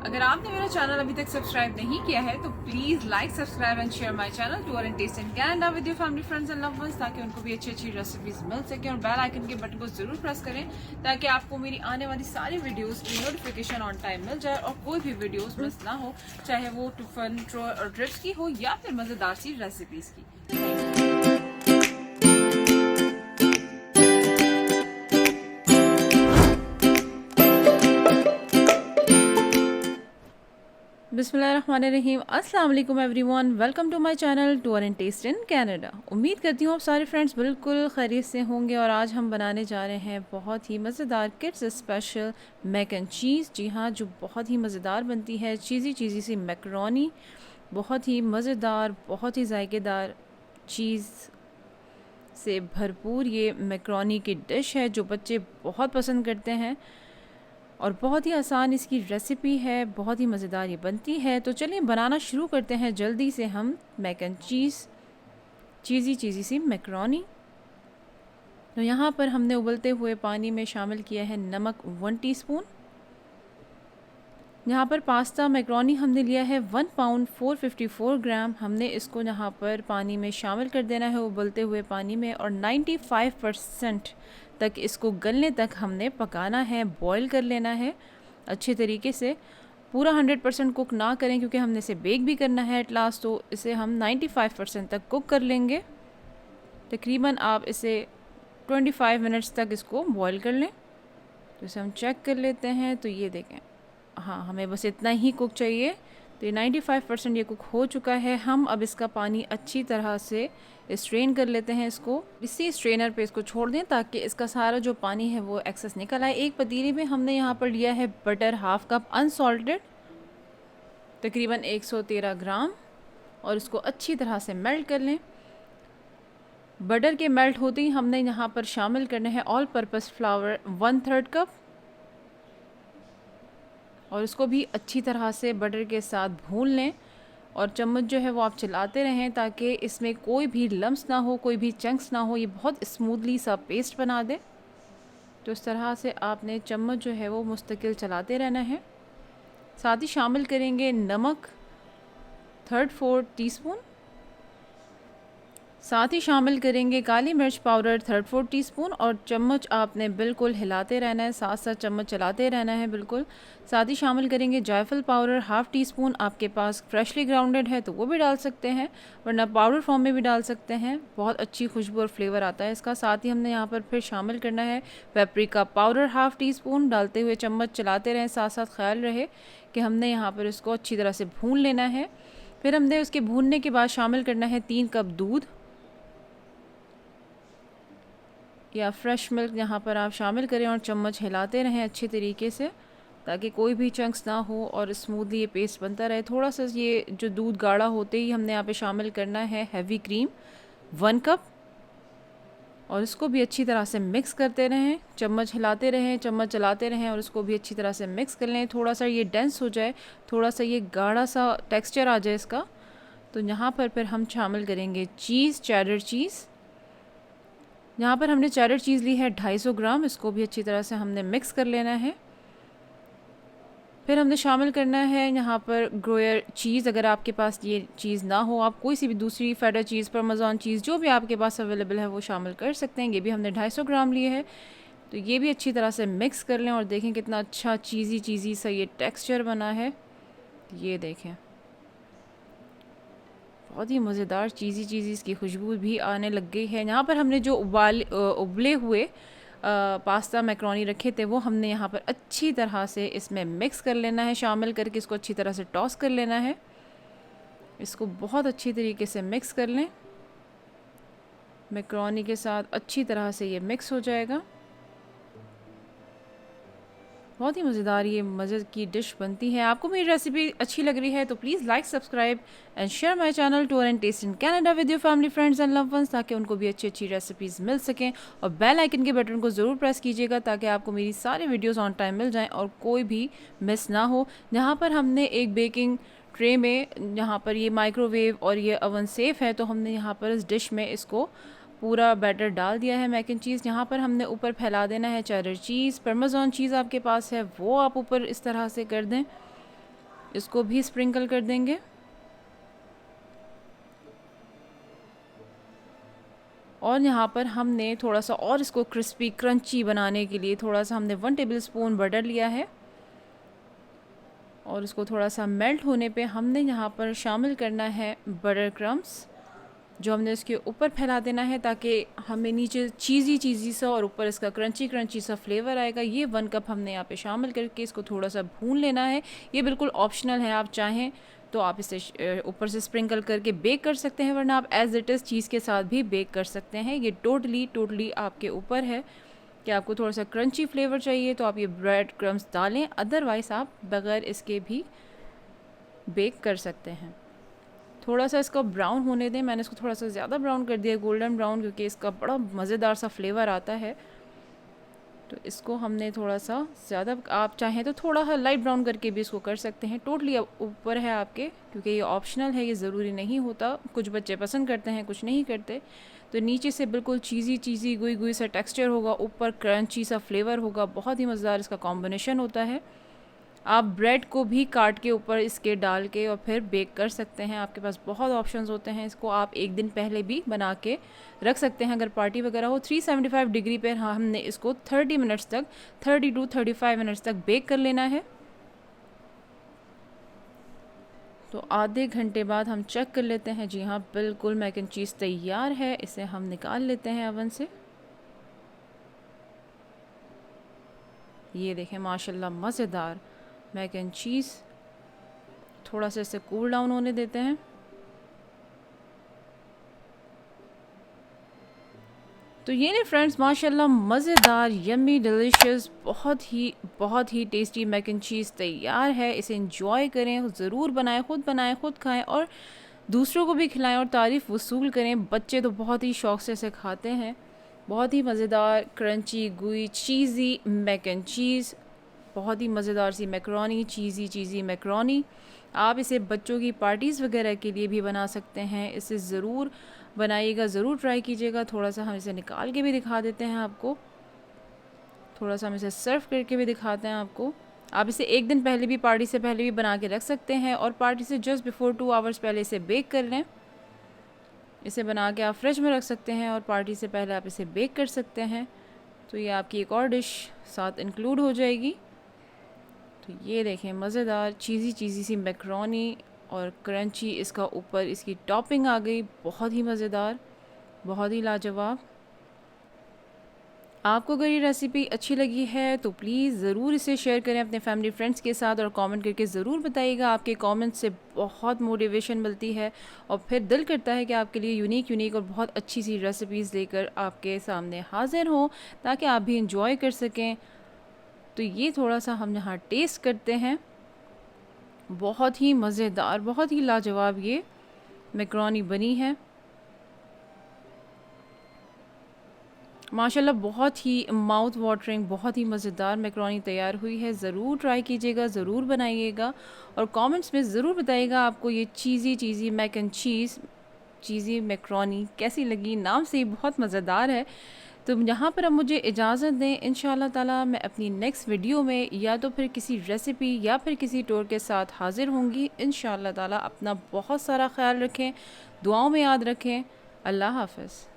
अगर आपने मेरा चैनल अभी तक सब्सक्राइब नहीं किया है तो please like, subscribe and share my channel tour and taste in Canada with your family, friends and loved ones, ताकि उनको भी अच्छी अच्छी रेसिपीज मिल सके। और बेल आइकन के बटन को जरूर प्रेस करें ताकि आपको मेरी आने वाली सारी वीडियोस की नोटिफिकेशन ऑन टाइम मिल जाए और कोई भी वीडियोस मिस ना हो, चाहे वो फन और ट्रिप्स की हो या फिर मजेदार सी रेसिपीज की। बिस्मिल्लाहिर्रहमानिर्रहीम। अस्सलाम वालेकुम everyone, welcome to my channel tour and taste in Canada. उम्मीद करती हूँ आप सारे फ्रेंड्स बिल्कुल खैरियत से होंगे। और आज हम बनाने जा रहे हैं बहुत ही मज़ेदार kids special mac and cheese. जी हाँ, जो बहुत ही मज़ेदार बनती है, चीज़ी चीज़ी सी मैकरोनी। बहुत ही मज़ेदार, बहुत ही जायकेदार चीज़ से भरपूर ये मैकरोनी की डिश है जो बच्चे बहुत पसंद करते हैं और बहुत ही आसान इसकी रेसिपी है, बहुत ही मज़ेदार ये बनती है। तो चलिए बनाना शुरू करते हैं जल्दी से हम मैक एंड चीज़ी चीज़ी सी मैकरोनी। तो यहाँ पर हमने उबलते हुए पानी में शामिल किया है नमक 1 टीस्पून। यहाँ पर पास्ता मैकरोनी हमने लिया है 1 पाउंड 454 ग्राम। हमने इसको यहाँ पर पानी में शामिल कर देना है उबलते हुए पानी में, और 95% तक इसको गलने तक हमने पकाना है, बॉईल कर लेना है अच्छे तरीके से। पूरा 100% कुक ना करें क्योंकि हमने इसे बेक भी करना है एट लास्ट, तो इसे हम 95% तक कुक कर लेंगे। तकरीबन आप इसे 25 मिनट्स तक इसको बॉईल कर लें। तो इसे हम चेक कर लेते हैं। तो ये देखें, हाँ, हमें बस इतना ही कुक चाहिए। तो ये 95% ये कुक हो चुका है। हम अब इसका पानी अच्छी तरह से स्ट्रेन कर लेते हैं। इसको इसी स्ट्रेनर पे इसको छोड़ दें ताकि इसका सारा जो पानी है वो एक्सेस निकल आए। एक पतीली में हमने यहाँ पर लिया है बटर 1/2 कप अनसॉल्टेड, तकरीबन 113 ग्राम, और इसको अच्छी तरह से मेल्ट कर लें। बटर के मेल्ट होते ही हमने यहाँ पर शामिल करना है ऑल पर्पस फ्लावर 1/3 कप, और इसको भी अच्छी तरह से बटर के साथ भून लें। और चम्मच जो है वो आप चलाते रहें ताकि इसमें कोई भी लम्स ना हो, कोई भी चंक्स ना हो, ये बहुत स्मूथली सा पेस्ट बना दे। तो इस तरह से आपने चम्मच जो है वो मुस्तकिल चलाते रहना है। साथ ही शामिल करेंगे नमक 3/4 टीस्पून। साथ ही शामिल करेंगे काली मिर्च पाउडर 3/4 टीस्पून, और चम्मच आपने बिल्कुल हिलाते रहना है, साथ साथ चम्मच चलाते रहना है बिल्कुल। साथ ही शामिल करेंगे जायफल पाउडर 1/2 टीस्पून। आपके पास फ्रेशली ग्राउंडेड है तो वो भी डाल सकते हैं, वरना पाउडर फॉर्म में भी डाल सकते हैं, बहुत अच्छी खुशबू और फ्लेवर आता है इसका। साथ ही हमने यहाँ पर फिर शामिल करना है पेपरिका पाउडर 1/2 टीस्पून। डालते हुए चम्मच चलाते रहें, साथ साथ ख्याल रहे कि हमने यहाँ पर इसको अच्छी तरह से भून लेना है। फिर हमने उसके भूनने के बाद शामिल करना है 3 कप दूध या फ्रेश मिल्क, यहाँ पर आप शामिल करें और चम्मच हिलाते रहें अच्छे तरीके से ताकि कोई भी चंक्स ना हो और स्मूथली ये पेस्ट बनता रहे। थोड़ा सा ये जो दूध गाढ़ा होते ही हमने यहाँ पे शामिल करना है हैवी क्रीम 1 कप, और इसको भी अच्छी तरह से मिक्स करते रहें, चम्मच हिलाते रहें, चम्मच चलाते रहें, और इसको भी अच्छी तरह से मिक्स कर लें। थोड़ा सा ये डेंस हो जाए, थोड़ा सा ये गाढ़ा सा टेक्स्चर आ जाए इसका, तो यहाँ पर फिर हम शामिल करेंगे चीज़, चेडर चीज़। यहाँ पर हमने चेडर चीज़ ली है 250 ग्राम। इसको भी अच्छी तरह से हमने मिक्स कर लेना है। फिर हमने शामिल करना है यहाँ पर ग्रोयर चीज़। अगर आपके पास ये चीज़ ना हो, आप कोई सी भी दूसरी फेडर चीज़, पार्मेज़ान चीज़, जो भी आपके पास अवेलेबल है वो शामिल कर सकते हैं। ये भी हमने 250 ग्राम लिए है। तो ये भी अच्छी तरह से मिक्स कर लें और देखें कितना अच्छा चीज़ी सा ये टेक्स्चर बना है। ये देखें, बहुत ही मज़ेदार चीज़ी इसकी खुशबू भी आने लग गई है। यहाँ पर हमने जो उबले हुए पास्ता मैकरोनी रखे थे वो हमने यहाँ पर अच्छी तरह से इसमें मिक्स कर लेना है, शामिल करके इसको अच्छी तरह से टॉस कर लेना है। इसको बहुत अच्छी तरीके से मिक्स कर लें, मैकरोनी के साथ अच्छी तरह से ये मिक्स हो जाएगा। बहुत ही मज़ेदार ये मज़े की डिश बनती है। आपको मेरी रेसिपी अच्छी लग रही है तो please like, subscribe and share my channel tour and taste in Canada with your family, friends and loved ones, ताकि उनको भी अच्छी अच्छी रेसिपीज़ मिल सकें। और बेल आइकन के बटन को ज़रूर प्रेस कीजिएगा ताकि आपको मेरी सारी वीडियोज़ ऑन टाइम मिल जाएँ और कोई भी मिस ना हो। यहाँ पर हमने एक बेकिंग ट्रे में, यहाँ पर ये माइक्रोवेव और ये ओवन सेफ़ है, तो हमने यहाँ पर इस डिश में इसको पूरा बैटर डाल दिया है मैक एंड चीज़। यहाँ पर हमने ऊपर फैला देना है चेडर चीज़। पार्मेज़ान चीज़ आपके पास है वो आप ऊपर इस तरह से कर दें इसको भी स्प्रिंकल कर देंगे। और यहाँ पर हमने थोड़ा सा और इसको क्रिस्पी क्रंची बनाने के लिए थोड़ा सा हमने 1 टेबलस्पून बटर लिया है और उसको थोड़ा सा मेल्ट होने पे हमने यहाँ पर शामिल करना है बटर क्रम्स, जो हमने इसके ऊपर फैला देना है ताकि हमें नीचे चीज़ी सा और ऊपर इसका क्रंची सा फ्लेवर आएगा। ये 1 कप हमने यहाँ पे शामिल करके इसको थोड़ा सा भून लेना है। ये बिल्कुल ऑप्शनल है, आप चाहें तो आप इसे ऊपर से स्प्रिंकल करके बेक कर सकते हैं, वरना आप एज इट इज़ चीज़ के साथ भी बेक कर सकते हैं। ये टोटली आपके ऊपर है कि आपको थोड़ा सा क्रंची फ्लेवर चाहिए तो आप ये ब्रेड क्रम्स डालें, अदरवाइज़ आप बग़ैर इसके भी बेक कर सकते हैं। थोड़ा सा इसका ब्राउन होने दें, मैंने इसको थोड़ा सा ज़्यादा ब्राउन कर दिया, गोल्डन ब्राउन, क्योंकि इसका बड़ा मज़ेदार सा फ्लेवर आता है। तो इसको हमने थोड़ा सा ज़्यादा, आप चाहें तो थोड़ा सा लाइट ब्राउन करके भी इसको कर सकते हैं, टोटली ऊपर है आपके, क्योंकि ये ऑप्शनल है, ये ज़रूरी नहीं होता। कुछ बच्चे पसंद करते हैं, कुछ नहीं करते। तो नीचे से बिल्कुल चीज़ी गुई सा टेक्सचर होगा, ऊपर क्रंची सा फ्लेवर होगा, बहुत ही मज़ेदार इसका कॉम्बिनेशन होता है। आप ब्रेड को भी काट के ऊपर इसके डाल के और फिर बेक कर सकते हैं। आपके पास बहुत ऑप्शंस होते हैं। इसको आप एक दिन पहले भी बना के रख सकते हैं अगर पार्टी वगैरह हो। 375 डिग्री पर हमने इसको 30 मिनट्स तक 30 to 35 मिनट्स तक बेक कर लेना है। तो आधे घंटे बाद हम चेक कर लेते हैं। जी हाँ, बिल्कुल मैक एंड चीज़ तैयार है। इसे हम निकाल लेते हैं ओवन से। ये देखें माशाल्लाह मज़ेदार मैक एंड चीज़। थोड़ा सा इसे कूल डाउन होने देते हैं। तो ये ने फ्रेंड्स माशाल्लाह मज़ेदार यम्मी डिलीशियस बहुत ही टेस्टी मैक एंड चीज़ तैयार है। इसे इंजॉय करें, ज़रूर बनाएं, खुद खाएं और दूसरों को भी खिलाएं और तारीफ़ वसूल करें। बच्चे तो बहुत ही शौक़ से इसे खाते हैं। बहुत ही मज़ेदार क्रंची गुई चीज़ी मैक एंड चीज़, बहुत ही मज़ेदार सी मैकरोनी, चीज़ी मैकरोनी। आप इसे बच्चों की पार्टीज़ वगैरह के लिए भी बना सकते हैं। इसे ज़रूर बनाइएगा, ज़रूर ट्राई कीजिएगा। थोड़ा सा हम इसे निकाल के भी दिखा देते हैं आपको, थोड़ा सा हम इसे सर्व करके भी दिखाते हैं आपको। आप इसे एक दिन पहले भी, पार्टी से पहले भी बना के रख सकते हैं और पार्टी से जस्ट बिफोर 2 आवर्स पहले इसे बेक कर लें। इसे बना के आप फ्रिज में रख सकते हैं और पार्टी से पहले आप इसे बेक कर सकते हैं। तो ये आपकी एक और डिश साथ इंक्लूड हो जाएगी। तो ये देखें मज़ेदार चीज़ी सी मैकरोनी और क्रंची इसका ऊपर इसकी टॉपिंग आ गई, बहुत ही मज़ेदार, बहुत ही लाजवाब। आपको अगर ये रेसिपी अच्छी लगी है तो प्लीज़ ज़रूर इसे शेयर करें अपने फैमिली फ्रेंड्स के साथ और कमेंट करके ज़रूर बताइएगा। आपके कमेंट से बहुत मोटिवेशन मिलती है और फिर दिल करता है कि आपके लिए यूनिक और बहुत अच्छी सी रेसिपीज़ लेकर आपके सामने हाज़िर हों ताकि आप भी इंजॉय कर सकें। तो ये थोड़ा सा हम यहाँ टेस्ट करते हैं। बहुत ही मज़ेदार, बहुत ही लाजवाब ये मैकरोनी बनी है माशाल्लाह। बहुत ही माउथ वाटरिंग, बहुत ही मज़ेदार मैकरोनी तैयार हुई है। ज़रूर ट्राई कीजिएगा, ज़रूर बनाइएगा और कमेंट्स में ज़रूर बताइएगा आपको ये चीज़ी मैक एंड चीज़ी मैकरोनी कैसी लगी। नाम से ही बहुत मज़ेदार है। तो यहाँ पर अब मुझे इजाज़त दें। इंशाअल्लाह ताला मैं अपनी नेक्स्ट वीडियो में या तो फिर किसी रेसिपी या फिर किसी टूर के साथ हाज़िर होंगी। इंशाअल्लाह ताला अपना बहुत सारा ख्याल रखें, दुआओं में याद रखें। अल्लाह हाफ़िज़।